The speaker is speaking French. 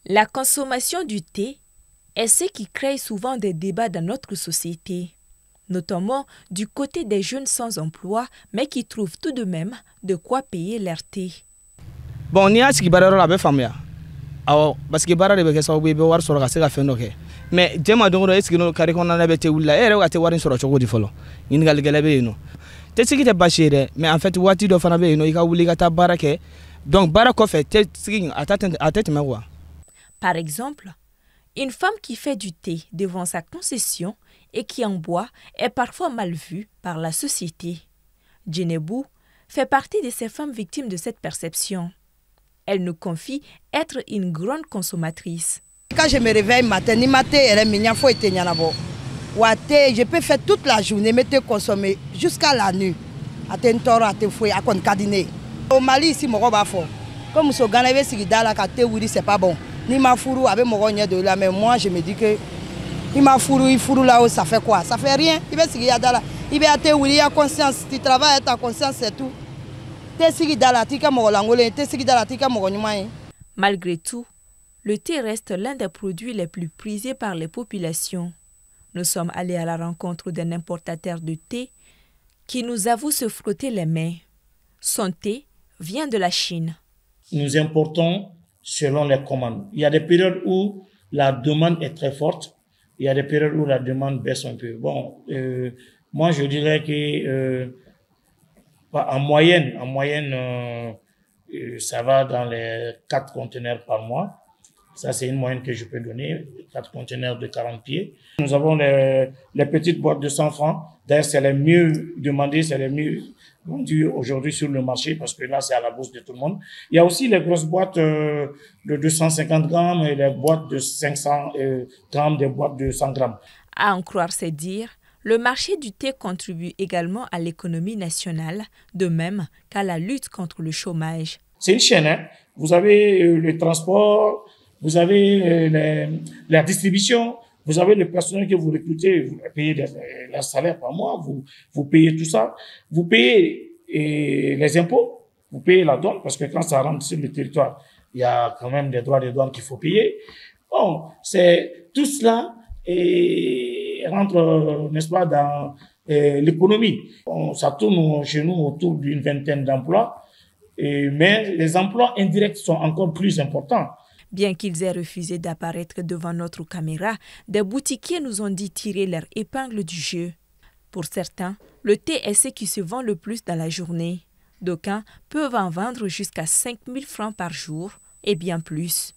La consommation du thé est ce qui crée souvent des débats dans notre société, notamment du côté des jeunes sans emploi, mais qui trouvent tout de même de quoi payer leur thé. Bon, ni a sigi baara yɔrɔ la a bɛ faamuya parce que baara de bɛ kɛ sababu ye i bɛ wari sɔrɔ ka se ka fɛn dɔ kɛ mais jɛ ma don o don e sigilen kari kɔnɔna bɛ tɛ wuli la e yɛrɛ bɛ ka tɛ wari sɔrɔ cogo di fɔlɔ ɲininkalikɛla bɛ yen nɔ tɛ sigi tɛ baasi ye dɛ mais en fait waati dɔ fana bɛ yen nɔ i ka wuli i ka taa baara kɛ donc baara kɔfɛ tɛ sigi a tɛ tɛmɛ quoi. Par exemple, une femme qui fait du thé devant sa concession et qui en boit est parfois mal vue par la société. Djenebou fait partie de ces femmes victimes de cette perception. Elle nous confie être une grande consommatrice. Quand je me réveille matin, ni matin, je peux faire toute la journée, mais te consommer jusqu'à la nuit. Au Mali, ici, comme ce Ghana, c'est pas bon. Ni ma fourou avec mon de là, mais moi je me dis que ni ma fourou là-haut, ça fait quoi? Ça fait rien. Il va se dire là, il va te oui, il y a conscience, tu travailles, ta conscience, c'est tout. Malgré tout, le thé reste l'un des produits les plus prisés par les populations. Nous sommes allés à la rencontre d'un importateur de thé qui nous avoue se frotter les mains. Son thé vient de la Chine. Nous importons selon les commandes. Il y a des périodes où la demande est très forte, il y a des périodes où la demande baisse un peu. Bon, moi je dirais que en moyenne, ça va dans les 4 conteneurs par mois. Ça, c'est une moyenne que je peux donner, 4 conteneurs de 40 pieds. Nous avons les petites boîtes de 100 francs. D'ailleurs, c'est les mieux demandées, c'est les mieux vendues aujourd'hui sur le marché parce que là, c'est à la bourse de tout le monde. Il y a aussi les grosses boîtes de 250 grammes et les boîtes de 500 grammes, des boîtes de 100 grammes. À en croire ces dires, le marché du thé contribue également à l'économie nationale, de même qu'à la lutte contre le chômage. C'est une chaîne, hein. Vous avez le transport, vous avez la distribution, vous avez le personnel que vous recrutez, vous payez leur salaire par mois, vous payez tout ça, vous payez les impôts, vous payez la douane, parce que quand ça rentre sur le territoire, il y a quand même des droits de douane qu'il faut payer. Bon, c'est tout cela et rentre, n'est-ce pas, dans l'économie. Ça tourne chez nous autour d'une vingtaine d'emplois, mais les emplois indirects sont encore plus importants. Bien qu'ils aient refusé d'apparaître devant notre caméra, des boutiquiers nous ont dit tirer leur épingle du jeu. Pour certains, le thé est ce qui se vend le plus dans la journée. D'aucuns peuvent en vendre jusqu'à 5 000 francs par jour et bien plus.